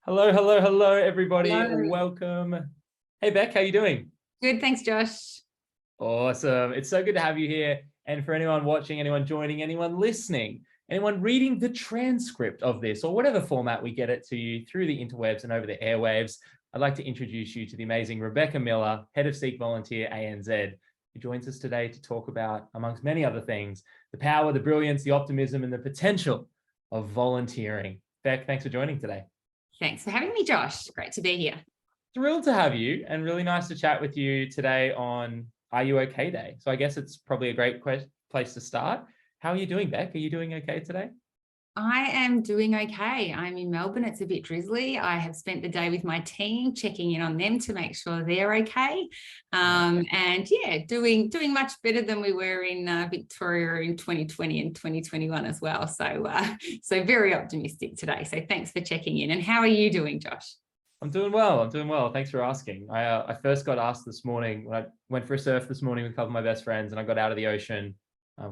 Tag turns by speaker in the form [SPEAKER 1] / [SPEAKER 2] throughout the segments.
[SPEAKER 1] Hello, hello, hello, everybody.
[SPEAKER 2] Hello.
[SPEAKER 1] Welcome. Hey, Beck, how you doing?
[SPEAKER 2] Good, thanks, Josh.
[SPEAKER 1] Awesome. It's so good to have you here. And for anyone watching, anyone joining, anyone listening, anyone reading the transcript of this, or whatever format we get it to you through the interwebs and over the airwaves, I'd like to introduce you to the amazing Rebecca Miller, Head of Seek Volunteer ANZ, who joins us today to talk about, amongst many other things, the power, the brilliance, the optimism, and the potential of volunteering. Beck, thanks for joining today.
[SPEAKER 2] Thanks for having me, Josh. Great to be here.
[SPEAKER 1] Thrilled to have you, and really nice to chat with you today on Are You OK Day. So I guess it's probably a great place to start. How are you doing, Beck? Are you doing okay today?
[SPEAKER 2] I am doing okay. I'm in Melbourne. It's a bit drizzly. I have spent the day with my team, checking in on them to make sure they're okay. And yeah, doing much better than we were in Victoria in 2020 and 2021 as well. So very optimistic today. So thanks for checking in. And how are you doing, Josh?
[SPEAKER 1] I'm doing well. Thanks for asking. I first got asked this morning when I went for a surf this morning with a couple of my best friends, and I got out of the ocean,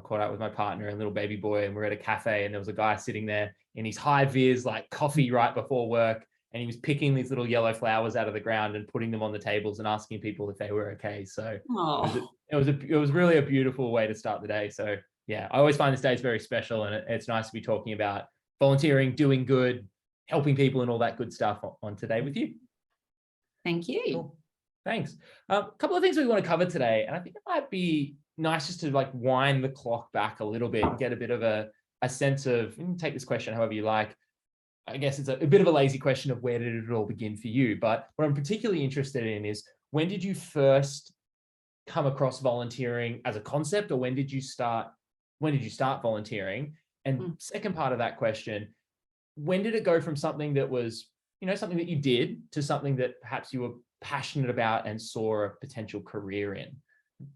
[SPEAKER 1] caught up with my partner and little baby boy, and we're at a cafe, and there was a guy sitting there in his high vis, like coffee right before work, and he was picking these little yellow flowers out of the ground and putting them on the tables and asking people if they were okay. So it was really a beautiful way to start the day. So yeah, I always find this day is very special, and it's nice to be talking about volunteering, doing good, helping people, and all that good stuff on today with you.
[SPEAKER 2] Thank you.
[SPEAKER 1] Cool. Thanks. A couple of things we want to cover today, and I think it might be nice just to like wind the clock back a little bit and get a bit of a sense of, you can take this question however you like. I guess it's a bit of a lazy question of where did it all begin for you, but what I'm particularly interested in is, when did you first come across volunteering as a concept, or when did you start volunteering? And second part of that question, when did it go from something that was, something that you did, to something that perhaps you were passionate about and saw a potential career in?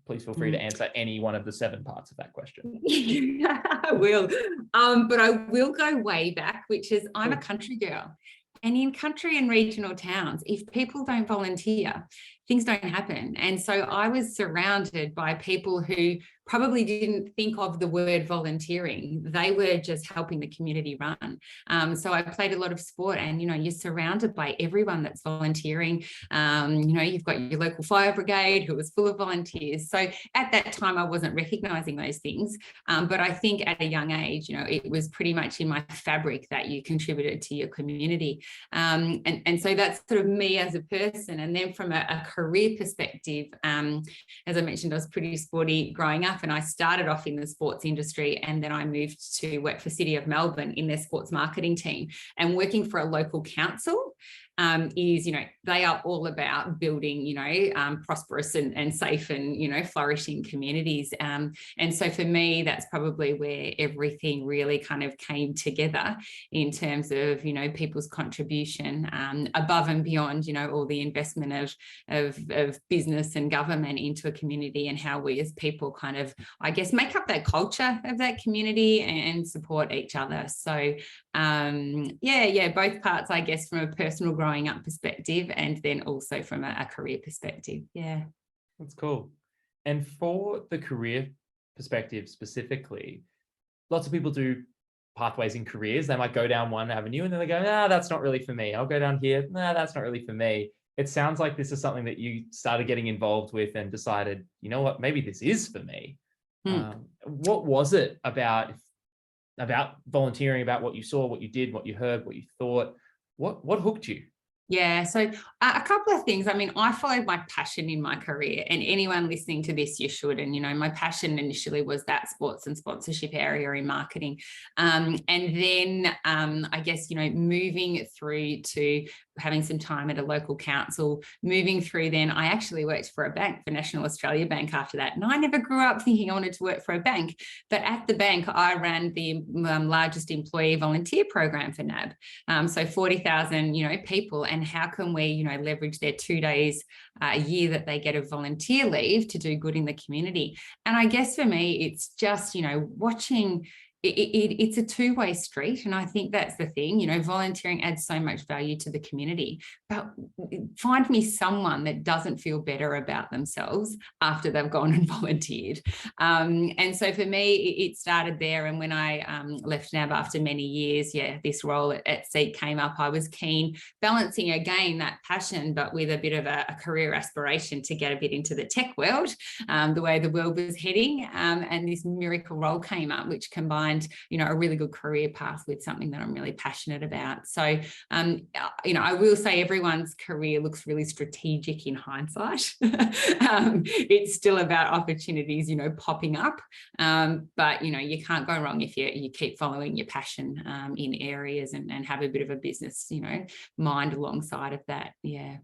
[SPEAKER 1] Please feel free to answer any one of the 7 parts of that question.
[SPEAKER 2] I will. But I will go way back, which is I'm a country girl. And in country and regional towns, if people don't volunteer, things don't happen. And so I was surrounded by people who probably didn't think of the word volunteering. They were just helping the community run. So I played a lot of sport, and, you're surrounded by everyone that's volunteering. You've got your local fire brigade who was full of volunteers. So at that time, I wasn't recognizing those things. But I think at a young age, it was pretty much in my fabric that you contributed to your community. And so that's sort of me as a person. And then from a career perspective, as I mentioned, I was pretty sporty growing up, and I started off in the sports industry, and then I moved to work for City of Melbourne in their sports marketing team. And working for a local council is, they are all about building, prosperous and safe and, flourishing communities. And so for me, that's probably where everything really kind of came together in terms of, people's contribution above and beyond, all the investment of business and government into a community, and how we as people kind of, I guess, make up that culture of that community and support each other. So both parts, I guess, from a personal growing up perspective, and then also from a career perspective. Yeah,
[SPEAKER 1] that's cool. And for the career perspective specifically, lots of people do pathways in careers. They might go down one avenue and then they go, that's not really for me. I'll go down here. That's not really for me. It sounds like this is something that you started getting involved with and decided, you know what, maybe this is for me. What was it about volunteering, about what you saw, what you did, what you heard, what you thought? What hooked you?
[SPEAKER 2] Yeah, so a couple of things. I mean, I followed my passion in my career, and anyone listening to this, you should. And, my passion initially was that sports and sponsorship area in marketing. And then I guess, moving through to having some time at a local council, moving through then, I actually worked for a bank, for National Australia Bank after that. And I never grew up thinking I wanted to work for a bank. But at the bank, I ran the largest employee volunteer program for NAB. So 40,000, people. And how can we, leverage their 2 days a year that they get of volunteer leave to do good in the community? And I guess for me, it's just, watching it's a two-way street. And I think that's the thing, you know, volunteering adds so much value to the community, but find me someone that doesn't feel better about themselves after they've gone and volunteered. And so for me, it started there. And when I left NAB after many years, this role at Seek came up. I was keen, balancing again that passion, but with a bit of a career aspiration to get a bit into the tech world, the way the world was heading. And this miracle role came up, which combined, you know, a really good career path with something that I'm really passionate about. So, you know, I will say everyone's career looks really strategic in hindsight. It's still about opportunities, you know, popping up. But, you know, you can't go wrong if you keep following your passion in areas and have a bit of a business, you know, mind alongside of that. Yeah.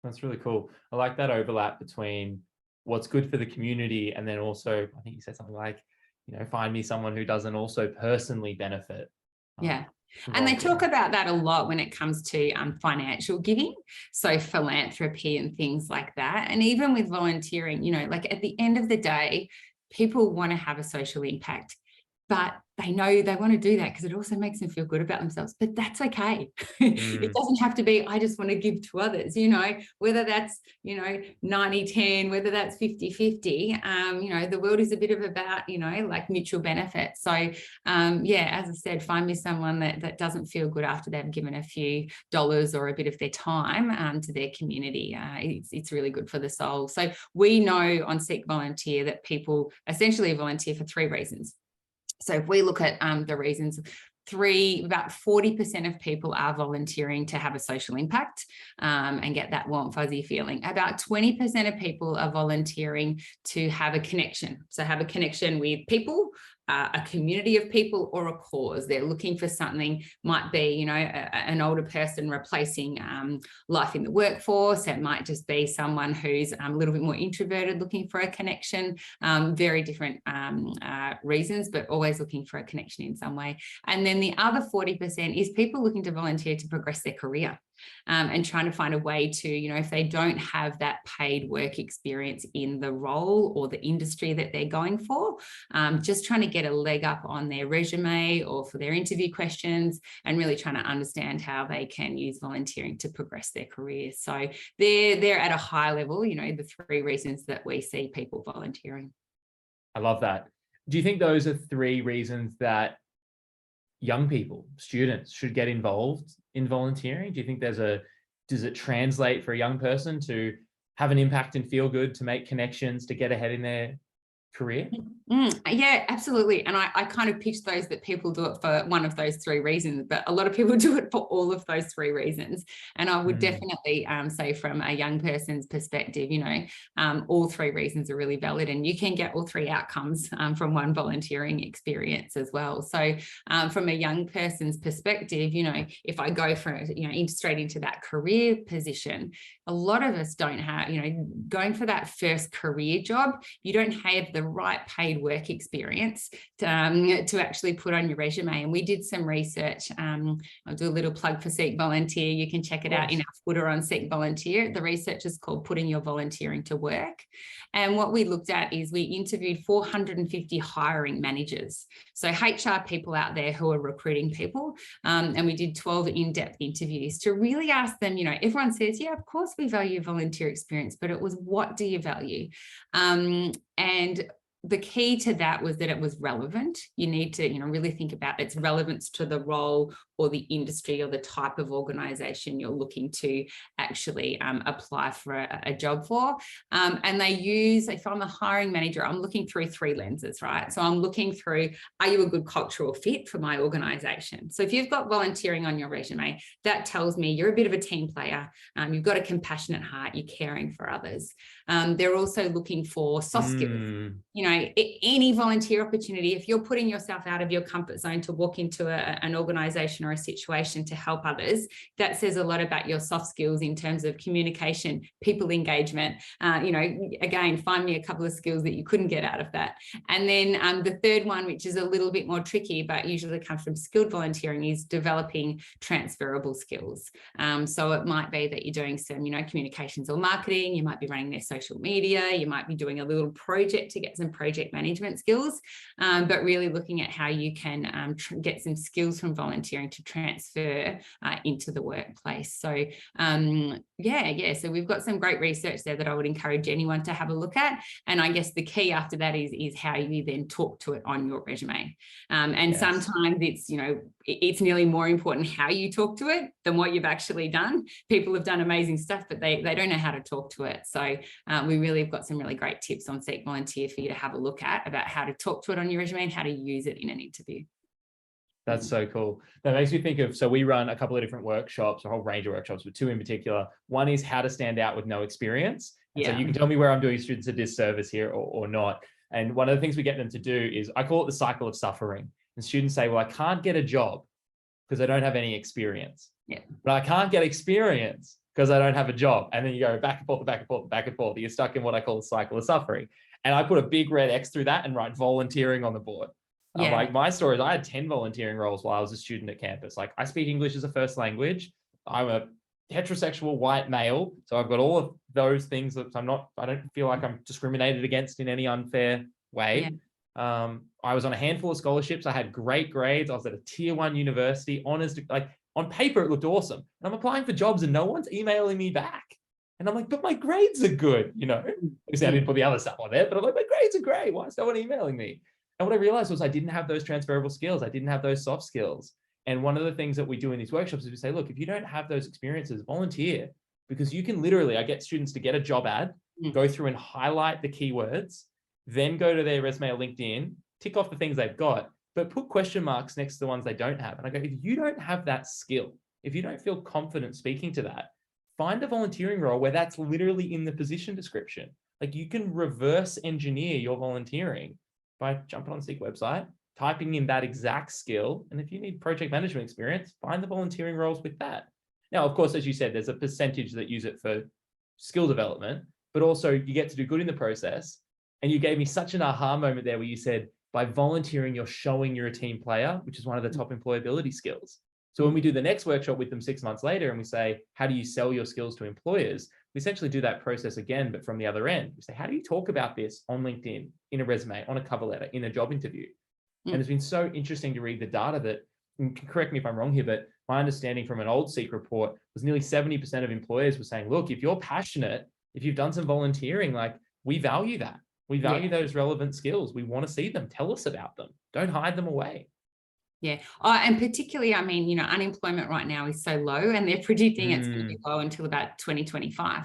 [SPEAKER 1] That's really cool. I like that overlap between what's good for the community and then also, I think you said something like, you know, find me someone who doesn't also personally benefit.
[SPEAKER 2] Yeah. And they talk about that a lot when it comes to financial giving, so philanthropy and things like that. And even with volunteering, you know, like at the end of the day, people want to have a social impact, but they know they want to do that because it also makes them feel good about themselves. But that's okay. It doesn't have to be, I just want to give to others, you know, whether that's, you know, 90-10, whether that's 50-50, you know, the world is a bit of about, you know, like mutual benefit. So yeah, as I said, find me someone that doesn't feel good after they've given a few dollars or a bit of their time to their community. It's really good for the soul. So we know on Seek Volunteer that people essentially volunteer for 3 reasons. So if we look at the reasons, about 40% of people are volunteering to have a social impact and get that warm, fuzzy feeling. About 20% of people are volunteering to have a connection. So have a connection with people, a community of people, or a cause. They're looking for something, might be, you know, an older person replacing life in the workforce. It might just be someone who's a little bit more introverted, looking for a connection. Very different reasons, but always looking for a connection in some way. And then the other 40% is people looking to volunteer to progress their career. And trying to find a way to, you know, if they don't have that paid work experience in the role or the industry that they're going for, just trying to get a leg up on their resume or for their interview questions, and really trying to understand how they can use volunteering to progress their career. So they're at a high level, you know, the 3 reasons that we see people volunteering. I
[SPEAKER 1] love that. Do you think those are 3 reasons that young people, students, should get involved in volunteering? Do you think does it translate for a young person to have an impact and feel good, to make connections, to get ahead in their career?
[SPEAKER 2] Yeah, absolutely. And I kind of pitch those that people do it for one of those 3 reasons, but a lot of people do it for all of those 3 reasons. And I would definitely say from a young person's perspective, you know, all 3 reasons are really valid, and you can get all 3 outcomes from one volunteering experience as well. So from a young person's perspective, you know, if I go from, you know, straight into that career position, a lot of us don't have, you know, going for that first career job, you don't have the right paid work experience to actually put on your resume. And we did some research. I'll do a little plug for Seek Volunteer. You can check it out in our footer on Seek Volunteer. The research is called Putting Your Volunteering to Work. And what we looked at is we interviewed 450 hiring managers. So HR people out there who are recruiting people. And we did 12 in-depth interviews to really ask them, you know, everyone says, yeah, of course we value volunteer experience, but it was, what do you value? And the key to that was that it was relevant. You need to, you know, really think about its relevance to the role or the industry or the type of organization you're looking to actually apply for a job for. And they use, if I'm a hiring manager, I'm looking through 3 lenses, right? So I'm looking through, are you a good cultural fit for my organization? So if you've got volunteering on your resume, that tells me you're a bit of a team player. You've got a compassionate heart, you're caring for others. They're also looking for soft skills. You know, any volunteer opportunity, if you're putting yourself out of your comfort zone to walk into an organization or a situation to help others, that says a lot about your soft skills in terms of communication, people engagement. You know, again, find me a couple of skills that you couldn't get out of that. And then the 3rd one, which is a little bit more tricky, but usually comes from skilled volunteering, is developing transferable skills. So it might be that you're doing some, you know, communications or marketing, you might be running their social media, you might be doing a little project to get some project management skills, but really looking at how you can get some skills from volunteering to transfer into the workplace. So so we've got some great research there that I would encourage anyone to have a look at. And I guess the key after that is how you then talk to it on your resume. And sometimes it's nearly more important how you talk to it than what you've actually done. People have done amazing stuff, but they don't know how to talk to it. So we really have got some really great tips on Seek Volunteer for you to have a look at about how to talk to it on your resume and how to use it in an interview.
[SPEAKER 1] That's so cool. That makes me think of, so we run a couple of different workshops, a whole range of workshops, but two in particular. One is how to stand out with no experience. And so you can tell me where I'm doing students a disservice here or not. And one of the things we get them to do is, I call it the cycle of suffering. And students say, well, I can't get a job because I don't have any experience. But I can't get experience because I don't have a job. And then you go back and forth, back and forth, back and forth. You're stuck in what I call the cycle of suffering. And I put a big red X through that and write volunteering on the board. Like, my story is I had 10 volunteering roles while I was a student at campus. Like, I speak English as a first language. I'm a heterosexual white male. So I've got all of those things that I don't feel like I'm discriminated against in any unfair way. I was on a handful of scholarships. I had great grades. I was at a tier 1 university, honors, like on paper, it looked awesome. And I'm applying for jobs and no one's emailing me back. And I'm like, but my grades are good, Obviously, I didn't put the other stuff on there, but I'm like, my grades are great. Why is no one emailing me? And what I realized was I didn't have those transferable skills. I didn't have those soft skills. And one of the things that we do in these workshops is we say, look, if you don't have those experiences, volunteer, because you can literally, I get students to get a job ad, go through and highlight the keywords, then go to their resume or LinkedIn, tick off the things they've got, but put question marks next to the ones they don't have. And I go, if you don't have that skill, if you don't feel confident speaking to that, find a volunteering role where that's literally in the position description. Like, you can reverse engineer your volunteering by jumping on the Seek website, typing in that exact skill. And if you need project management experience, find the volunteering roles with that. Now, of course, as you said, there's a percentage that use it for skill development, but also you get to do good in the process. And you gave me such an aha moment there where you said, by volunteering, you're showing you're a team player, which is one of the top employability skills. So when we do the next workshop with them 6 months later and we say, how do you sell your skills to employers? We essentially do that process again, but from the other end. We say, how do you talk about this on LinkedIn, in a resume, on a cover letter, in a job interview? And it's been so interesting to read the data that, and correct me if I'm wrong here, but my understanding from an old Seek report was nearly 70% of employers were saying, look, if you're passionate, if you've done some volunteering, like, we value that. We value those relevant skills. We want to see them. Tell us about them. Don't hide them away.
[SPEAKER 2] And particularly, I mean, unemployment right now is so low, and they're predicting it's going to be low until about 2025.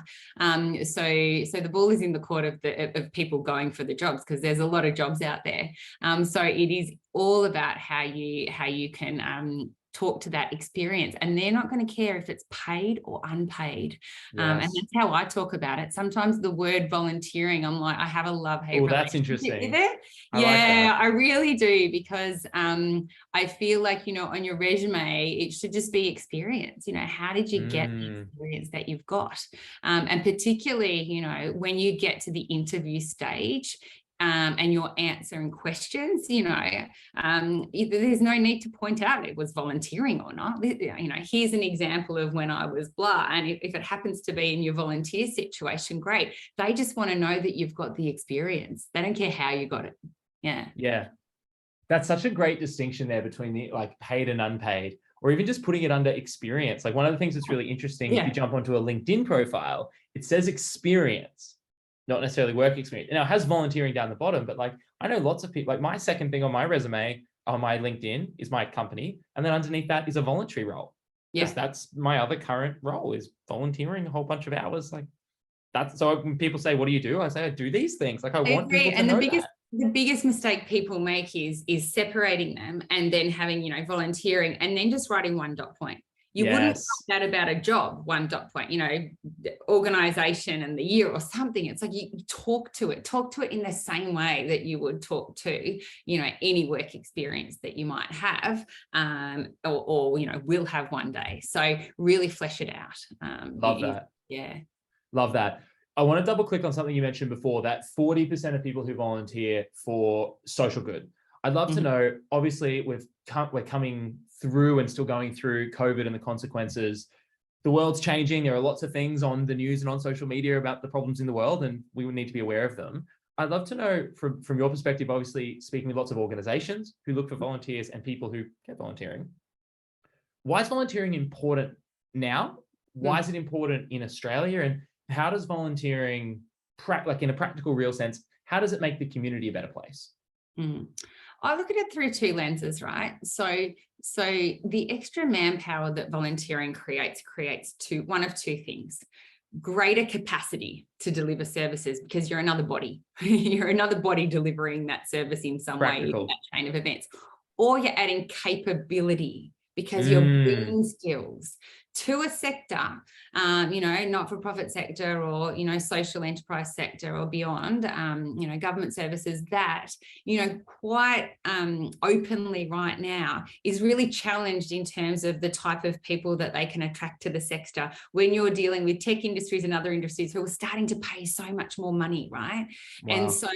[SPEAKER 2] So the ball is in the court of people going for the jobs, because there's a lot of jobs out there. So it is all about how you can talk to that experience, and they're not going to care if it's paid or unpaid. And that's how I talk about it. Sometimes the word volunteering, I'm like, I have a love-hate relationship
[SPEAKER 1] that's interesting
[SPEAKER 2] with it. I really do, because I feel like, on your resume, it should just be experience. How did you get the experience that you've got? And particularly, when you get to the interview stage, and you're answering questions, there's no need to point out it was volunteering or not. Here's an example of when I was blah. And if it happens to be in your volunteer situation, great. They just want to know that you've got the experience. They don't care how you got it.
[SPEAKER 1] Yeah. That's such a great distinction there between the paid and unpaid, or even just putting it under experience. Like, one of the things that's really interesting, if you jump onto a LinkedIn profile, it says experience, not necessarily work experience. Now, it has volunteering down the bottom, but I know lots of people, like, my second thing on my resume, on my LinkedIn, is my company. And then underneath that is a voluntary role. Because that's my other current role, is volunteering a whole bunch of hours. So when people say, what do you do? I say, I do these things. I want people to know that.
[SPEAKER 2] The biggest mistake people make is separating them and then having, volunteering and then just writing one dot point. You wouldn't write that about a job, one dot point, organization and the year or something. It's like, you talk to it in the same way that you would talk to, any work experience that you might have, or will have one day. So really flesh it out.
[SPEAKER 1] Love that.
[SPEAKER 2] Yeah.
[SPEAKER 1] Love that. I want to double click on something you mentioned before, that 40% of people who volunteer for social good. I'd love to know, obviously we're coming through and still going through COVID and the consequences. The world's changing. There are lots of things on the news and on social media about the problems in the world, and we would need to be aware of them. I'd love to know from your perspective, obviously speaking with lots of organizations who look for volunteers and people who get volunteering. Why is volunteering important now? Why is it important in Australia? And how does volunteering, like in a practical, real sense, how does it make the community a better place?
[SPEAKER 2] I look at it through two lenses, right? So the extra manpower that volunteering creates one of two things: greater capacity to deliver services, because you're another body. You're another body delivering that service in some way in that chain of events, or you're adding capability because you're bringing skills to a sector, not-for-profit sector, or, social enterprise sector or beyond, government services that, quite openly right now is really challenged in terms of the type of people that they can attract to the sector when you're dealing with tech industries and other industries who are starting to pay so much more money, right? Wow. And so,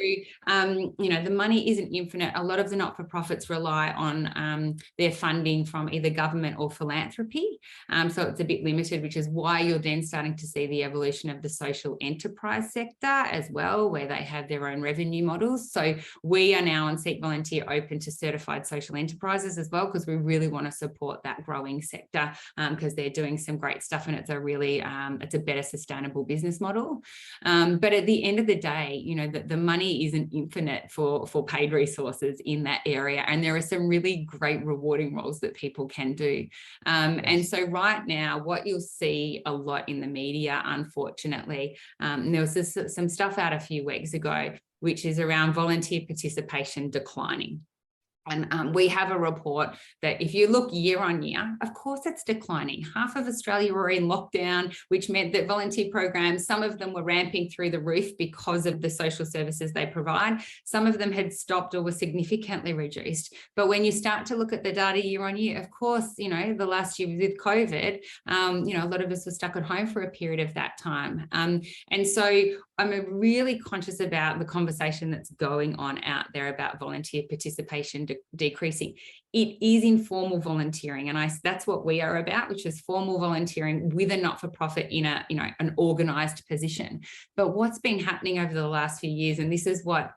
[SPEAKER 2] the money isn't infinite. A lot of the not-for-profits rely on their funding from either government or philanthropy. So it's a bit limited, which is why you're then starting to see the evolution of the social enterprise sector as well, where they have their own revenue models. So we are now on Seek Volunteer open to certified social enterprises as well, because we really want to support that growing sector, because they're doing some great stuff, and it's a really it's a better sustainable business model. But at the end of the day, the money isn't infinite for paid resources in that area, and there are some really great rewarding roles that people can do. And so right now, what you'll see a lot in the media, unfortunately, there was some stuff out a few weeks ago, which is around volunteer participation declining. And we have a report that if you look year on year, of course it's declining. Half of Australia were in lockdown, which meant that volunteer programs, some of them were ramping through the roof because of the social services they provide. Some of them had stopped or were significantly reduced. But when you start to look at the data year on year, of course, the last year with COVID, a lot of us were stuck at home for a period of that time. And so I'm really conscious about the conversation that's going on out there about volunteer participation decreasing. It is informal volunteering, and that's what we are about, which is formal volunteering with a not-for-profit in an organised position. But what's been happening over the last few years, and this is what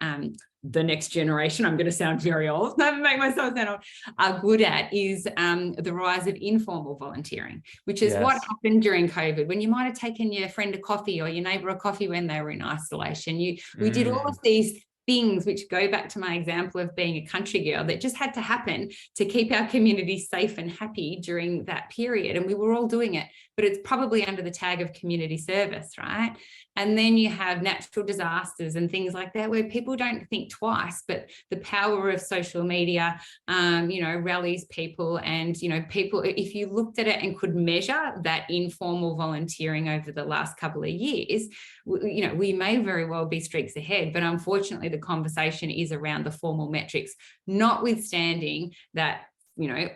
[SPEAKER 2] the next generation, I'm going to sound very old, never make myself sound old, are good at, is the rise of informal volunteering, which is what happened during COVID, when you might have taken your friend a coffee or your neighbour a coffee when they were in isolation. We did all of these things, which go back to my example of being a country girl, that just had to happen to keep our community safe and happy during that period. And we were all doing it, but it's probably under the tag of community service, right? And then you have natural disasters and things like that, where people don't think twice, but the power of social media, rallies people, and, people, if you looked at it and could measure that informal volunteering over the last couple of years, we may very well be streaks ahead, but unfortunately the conversation is around the formal metrics, notwithstanding that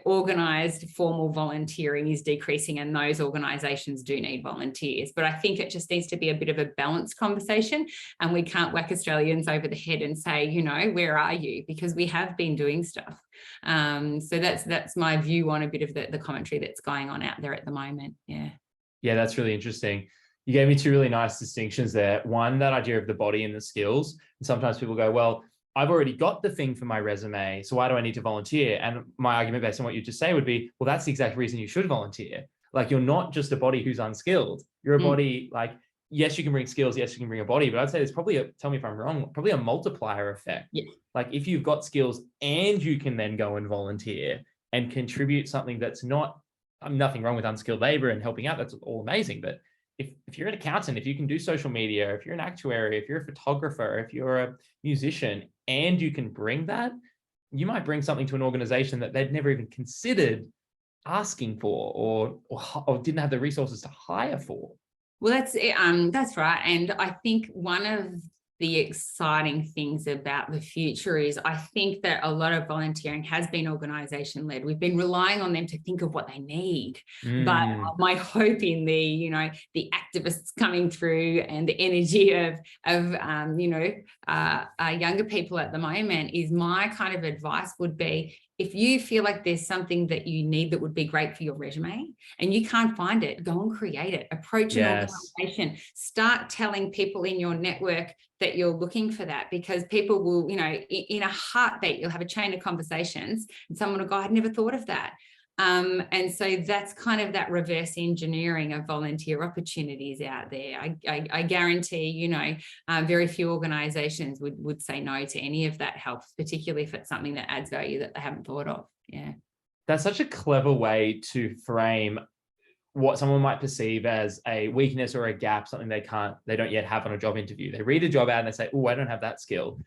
[SPEAKER 2] organised formal volunteering is decreasing, and those organisations do need volunteers. But I think it just needs to be a bit of a balanced conversation, and we can't whack Australians over the head and say, where are you? Because we have been doing stuff. So that's my view on a bit of the commentary that's going on out there at the moment. Yeah,
[SPEAKER 1] that's really interesting. You gave me two really nice distinctions there. One, that idea of the body and the skills. And sometimes people go, well, I've already got the thing for my resume, so why do I need to volunteer? And my argument based on what you just say would be, well, that's the exact reason you should volunteer. Like, you're not just a body who's unskilled. You're a body, like, yes, you can bring skills, yes, you can bring a body, but I'd say there's probably tell me if I'm wrong, probably a multiplier effect.
[SPEAKER 2] Yeah.
[SPEAKER 1] Like, if you've got skills and you can then go and volunteer and contribute something that's not, nothing wrong with unskilled labor and helping out, that's all amazing. But if you're an accountant, if you can do social media, if you're an actuary, if you're a photographer, if you're a musician, and you can bring that, you might bring something to an organization that they'd never even considered asking for, or didn't have the resources to hire for.
[SPEAKER 2] Well, that's right. And I think one of the exciting things about the future is, I think that a lot of volunteering has been organisation-led. We've been relying on them to think of what they need. But my hope in the activists coming through and the energy of younger people at the moment is, my kind of advice would be, if you feel like there's something that you need that would be great for your resume and you can't find it, go and create it. Approach an organization. Start telling people in your network that you're looking for that, because people will, you know, in a heartbeat, you'll have a chain of conversations and someone will go, I'd never thought of that. And so that's kind of that reverse engineering of volunteer opportunities out there. I guarantee, you know, very few organizations would say no to any of that help, particularly if it's something that adds value that they haven't thought of. Yeah.
[SPEAKER 1] That's such a clever way to frame what someone might perceive as a weakness or a gap, something they don't yet have on a job interview. They read a job ad and they say, oh, I don't have that skill.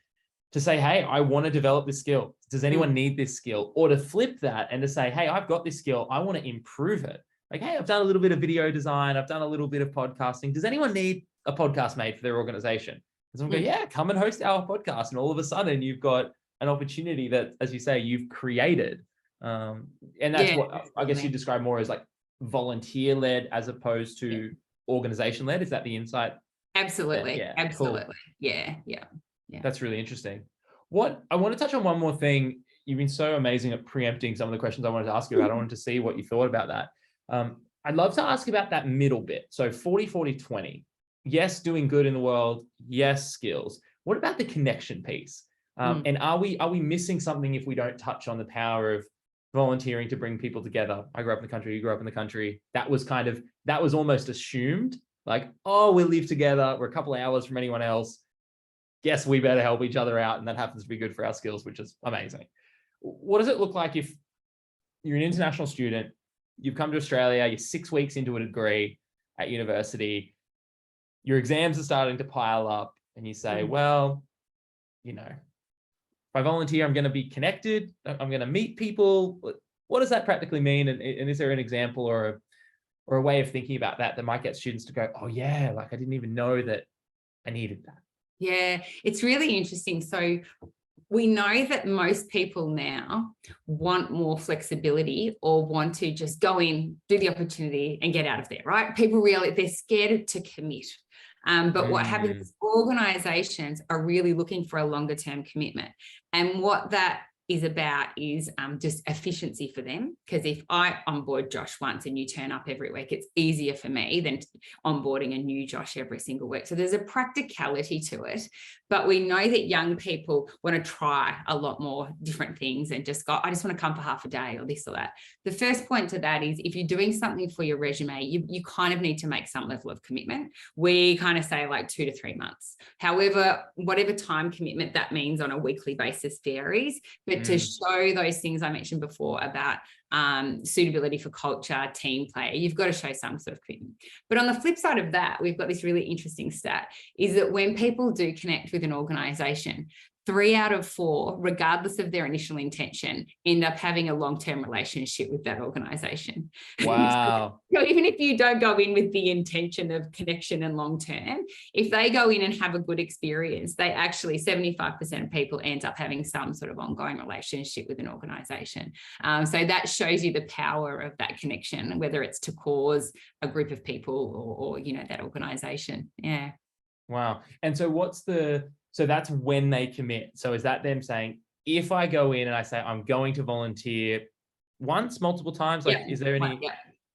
[SPEAKER 1] To say, hey, I want to develop this skill. Does anyone need this skill? Or to flip that and to say, hey, I've got this skill. I want to improve it. Like, hey, I've done a little bit of video design. I've done a little bit of podcasting. Does anyone need a podcast made for their organization? And someone go, yeah, come and host our podcast. And all of a sudden you've got an opportunity that, as you say, you've created. And that's what I guess you describe more as like volunteer-led as opposed to organization-led. Is that the insight?
[SPEAKER 2] Absolutely. Absolutely. Cool. Yeah.
[SPEAKER 1] That's really interesting. I want to touch on one more thing. You've been so amazing at preempting some of the questions I wanted to ask you about. I wanted to see what you thought about that. I'd love to ask about that middle bit. So 40, 40, 20. Yes, doing good in the world. Yes, skills. What about the connection piece? And are we missing something if we don't touch on the power of volunteering to bring people together? I grew up in the country, you grew up in the country. That was almost assumed, like, oh, we'll live together. We're a couple of hours from anyone else. Guess we better help each other out. And that happens to be good for our skills, which is amazing. What does it look like if you're an international student, you've come to Australia, you're 6 weeks into a degree at university, your exams are starting to pile up, and you say, well, you know, if I volunteer, I'm going to be connected. I'm going to meet people. What does that practically mean? And is there an example or a way of thinking about that might get students to go, oh yeah, like I didn't even know that I needed that.
[SPEAKER 2] Yeah, it's really interesting. So we know that most people now want more flexibility or want to just go in, do the opportunity and get out of there, right? People really, they're scared to commit. But what happens is organizations are really looking for a longer term commitment. And what that is about is just efficiency for them. Because if I onboard Josh once and you turn up every week, it's easier for me than onboarding a new Josh every single week. So there's a practicality to it. But we know that young people want to try a lot more different things and just go, I just want to come for half a day or this or that. The first point to that is if you're doing something for your resume, you kind of need to make some level of commitment. We kind of say like 2 to 3 months. However, whatever time commitment that means on a weekly basis varies. But to show those things I mentioned before about suitability for culture, team play, you've got to show some sort of commitment. But on the flip side of that, we've got this really interesting stat, is that when people do connect with an organization, 3 out of 4, regardless of their initial intention, end up having a long-term relationship with that organization.
[SPEAKER 1] Wow.
[SPEAKER 2] So even if you don't go in with the intention of connection and long-term, if they go in and have a good experience, they actually, 75% of people end up having some sort of ongoing relationship with an organization. So that shows you the power of that connection, whether it's to cause a group of people or you know, that organization. Yeah.
[SPEAKER 1] Wow. And so so that's when they commit. So is that them saying, if I go in and I say, I'm going to volunteer once, multiple times, like, is there any,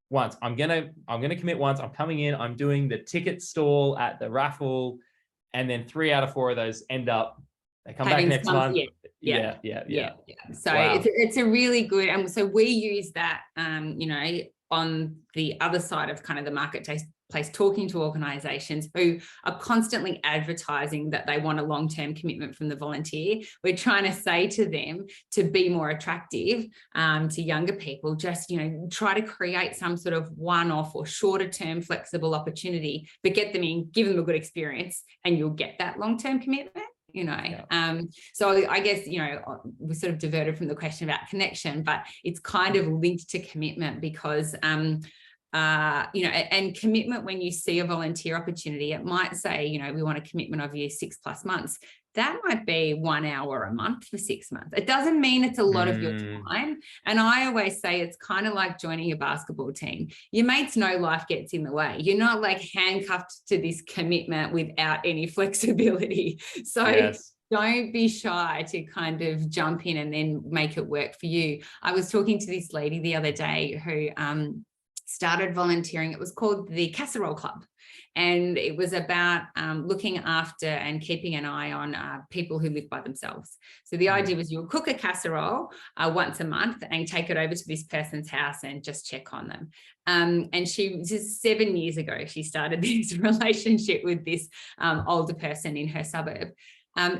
[SPEAKER 1] once, I'm going to commit once, I'm coming in, I'm doing the ticket stall at the raffle. And then 3 out of 4 of those end up, they come back next month. Yeah.
[SPEAKER 2] So it's a really good, and so we use that, you know, on the other side of kind of the marketplace, talking to organizations who are constantly advertising that they want a long-term commitment from the volunteer. We're trying to say to them to be more attractive to younger people, just, you know, try to create some sort of one-off or shorter-term flexible opportunity, but get them in, give them a good experience, and you'll get that long-term commitment. You know, so I guess, you know, we sort of diverted from the question about connection, but it's kind of linked to commitment because, you know, and commitment, when you see a volunteer opportunity, it might say, you know, we want a commitment of you 6+ months. That might be 1 hour a month for 6 months. It doesn't mean it's a lot of your time. And I always say it's kind of like joining a basketball team. Your mates know life gets in the way. You're not like handcuffed to this commitment without any flexibility. So don't be shy to kind of jump in and then make it work for you. I was talking to this lady the other day who started volunteering. It was called the Casserole Club. And it was about looking after and keeping an eye on people who live by themselves. So the idea was you would cook a casserole once a month and take it over to this person's house and just check on them. And she just 7 years ago, she started this relationship with this older person in her suburb.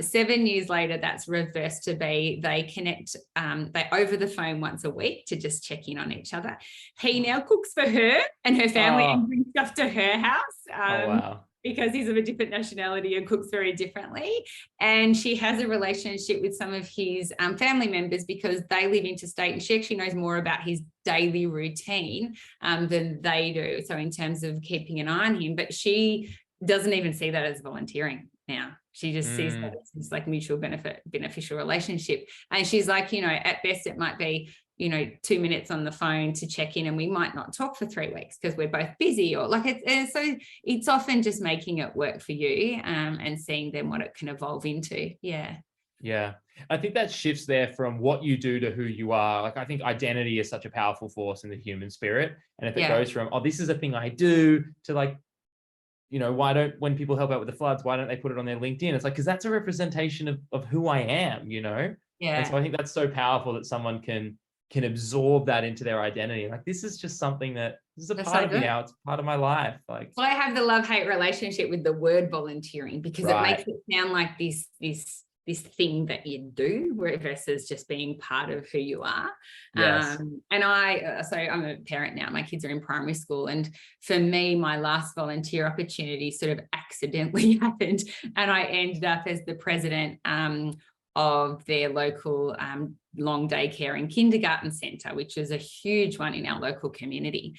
[SPEAKER 2] 7 years later, that's reversed to be they connect they over the phone once a week to just check in on each other. He now cooks for her and her family and brings stuff to her house.
[SPEAKER 1] Wow.
[SPEAKER 2] Because he's of a different nationality and cooks very differently. And she has a relationship with some of his family members because they live interstate, and she actually knows more about his daily routine than they do. So in terms of keeping an eye on him, but she doesn't even see that as volunteering now. She just sees that it's like mutual beneficial relationship. And she's like, at best it might be, 2 minutes on the phone to check in, and we might not talk for 3 weeks because we're both busy, or like so it's often just making it work for you and seeing then what it can evolve into. Yeah.
[SPEAKER 1] I think that shifts there from what you do to who you are. Like, I think identity is such a powerful force in the human spirit. And if it goes from, this is a thing I do, to like, when people help out with the floods, why don't they put it on their LinkedIn? It's like, because that's a representation of who I am,
[SPEAKER 2] Yeah.
[SPEAKER 1] And so I think that's so powerful that someone can absorb that into their identity. Like, this is just something this is a part of me now. It's part of my life. Like,
[SPEAKER 2] well, I have the love-hate relationship with the word volunteering because it makes it sound like this thing that you do versus just being part of who you are.
[SPEAKER 1] Yes.
[SPEAKER 2] And I'm a parent now. My kids are in primary school. And for me, my last volunteer opportunity sort of accidentally happened. And I ended up as the president of their local long day care and kindergarten centre, which is a huge one in our local community,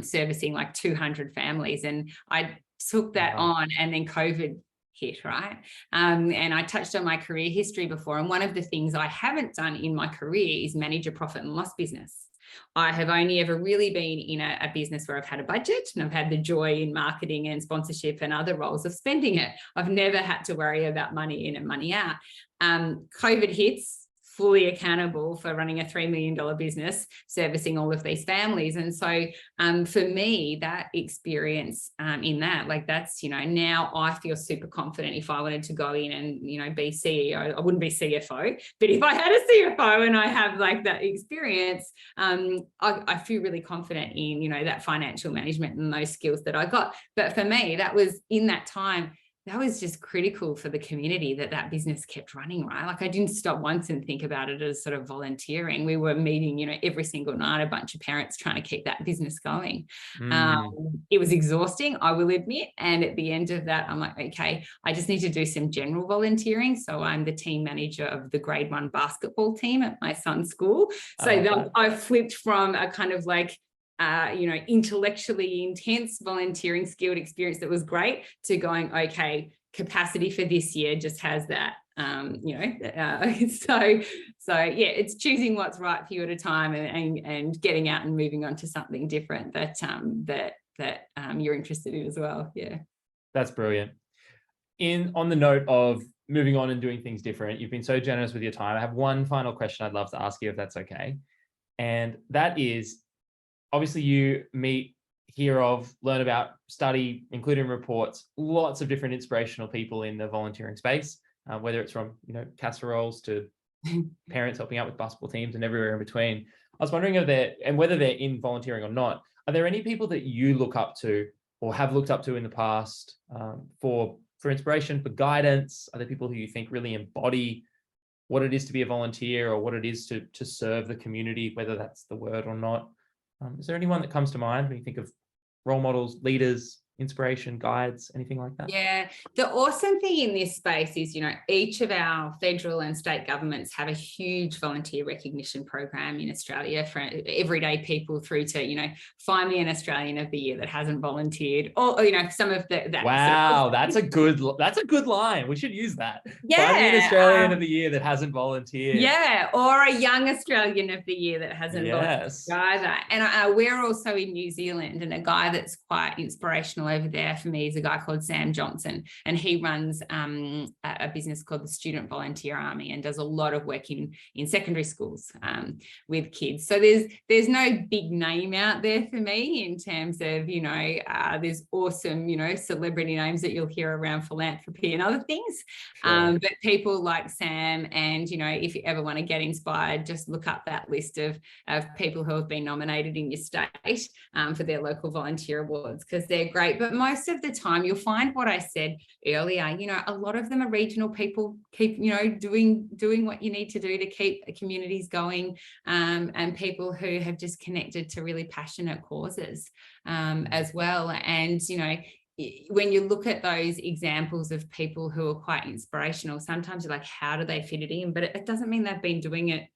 [SPEAKER 2] servicing like 200 families. And I took that on, and then COVID hit, right? And I touched on my career history before. And one of the things I haven't done in my career is manage a profit and loss business. I have only ever really been in a business where I've had a budget, and I've had the joy in marketing and sponsorship and other roles of spending it. I've never had to worry about money in and money out. COVID hits, fully accountable for running a $3 million business, servicing all of these families. And so for me, that experience in that, like that's, now I feel super confident if I wanted to go in and, be CEO. I wouldn't be CFO, but if I had a CFO and I have like that experience, I feel really confident in, that financial management and those skills that I got. But for me, that was in that time, that was just critical for the community that business kept running, right? Like I didn't stop once and think about it as sort of volunteering. We were meeting, every single night, a bunch of parents trying to keep that business going. It was exhausting, I will admit. And at the end of that, I'm like, okay, I just need to do some general volunteering. So I'm the team manager of the grade 1 basketball team at my son's school. So I flipped from a kind of like, intellectually intense volunteering skilled experience that was great to going, okay, capacity for this year just has that, so yeah, it's choosing what's right for you at a time and getting out and moving on to something different that you're interested in as well. Yeah.
[SPEAKER 1] That's brilliant. On the note of moving on and doing things different, you've been so generous with your time. I have one final question I'd love to ask you, if that's okay. And that is, obviously you meet, hear of, learn about, study, including reports, lots of different inspirational people in the volunteering space, whether it's from, casseroles to parents helping out with basketball teams and everywhere in between. I was wondering whether they're in volunteering or not, are there any people that you look up to or have looked up to in the past for inspiration, for guidance? Are there people who you think really embody what it is to be a volunteer or what it is to serve the community, whether that's the word or not? Is there anyone that comes to mind when you think of role models, leaders, inspiration, guides, anything like that?
[SPEAKER 2] Yeah, the awesome thing in this space is, each of our federal and state governments have a huge volunteer recognition program in Australia for everyday people through to, find me an Australian of the year that hasn't volunteered, or some of that.
[SPEAKER 1] Wow, that's a good line. We should use that.
[SPEAKER 2] Yeah,
[SPEAKER 1] find me an Australian of the year that hasn't volunteered.
[SPEAKER 2] Yeah, or a young Australian of the year that hasn't volunteered either. And we're also in New Zealand, and a guy that's quite inspirational professional over there for me is a guy called Sam Johnson, and he runs a business called the Student Volunteer Army and does a lot of work in secondary schools with kids. So there's no big name out there for me in terms of, there's awesome, celebrity names that you'll hear around philanthropy and other things.
[SPEAKER 1] Sure.
[SPEAKER 2] But people like Sam, and, if you ever want to get inspired, just look up that list of people who have been nominated in your state for their local volunteer awards, because they're great. But most of the time you'll find what I said earlier, a lot of them are regional people, keep, doing what you need to do to keep communities going, and people who have just connected to really passionate causes as well. And, when you look at those examples of people who are quite inspirational, sometimes you're like, how do they fit it in? But it doesn't mean they've been doing it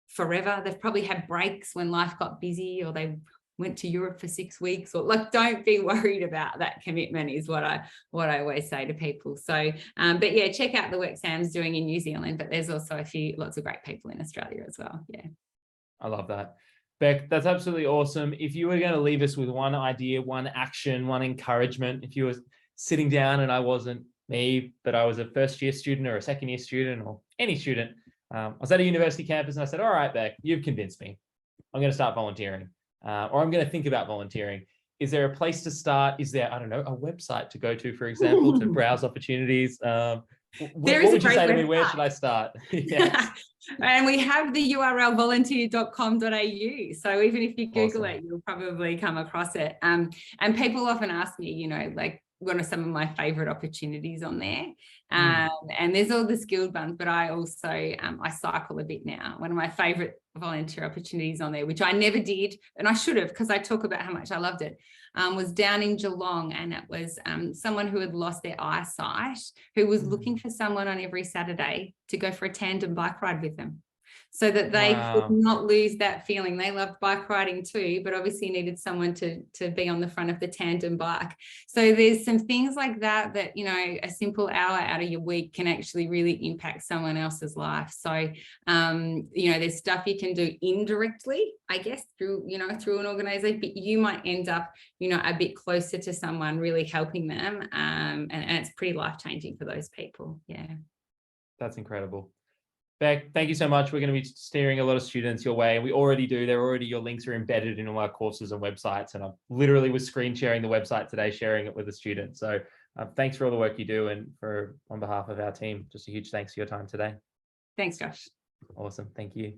[SPEAKER 2] forever. They've probably had breaks when life got busy, or they went to Europe for 6 weeks, or don't be worried about that commitment is what I always say to people. So, but yeah, check out the work Sam's doing in New Zealand, but there's also lots of great people in Australia as well. Yeah.
[SPEAKER 1] I love that. Beck, that's absolutely awesome. If you were going to leave us with one idea, one action, one encouragement, if you were sitting down and I wasn't me, but I was a first-year student or a second-year student or any student, I was at a university campus and I said, all right, Beck, you've convinced me. I'm going to start volunteering, or I'm going to think about volunteering. Is there a place to start? Is there, I don't know, a website to go to, for example, to browse opportunities? What would you say to me? Where should I start? Yes.
[SPEAKER 2] And we have the URL volunteer.com.au. So even if you Google
[SPEAKER 1] Awesome.
[SPEAKER 2] it, you'll probably come across it. And people often ask me, what are some of my favorite opportunities on there? And there's all the skilled ones, but I also, I cycle a bit now. One of my favorite volunteer opportunities on there, which I never did, and I should have, because I talk about how much I loved it, was down in Geelong. And it was someone who had lost their eyesight, who was looking for someone on every Saturday to go for a tandem bike ride with them, so that they could not lose that feeling. They loved bike riding too, but obviously needed someone to be on the front of the tandem bike. So there's some things like that, a simple hour out of your week can actually really impact someone else's life. So, there's stuff you can do indirectly, I guess, through an organization, but you might end up, a bit closer to someone, really helping them. And it's pretty life-changing for those people. Yeah.
[SPEAKER 1] That's incredible. Beck, thank you so much. We're going to be steering a lot of students your way. And we already do. Your links are embedded in all our courses and websites. And I literally was screen sharing the website today, sharing it with the students. So thanks for all the work you do. And on behalf of our team, just a huge thanks for your time today.
[SPEAKER 2] Thanks, Josh.
[SPEAKER 1] Awesome. Thank you.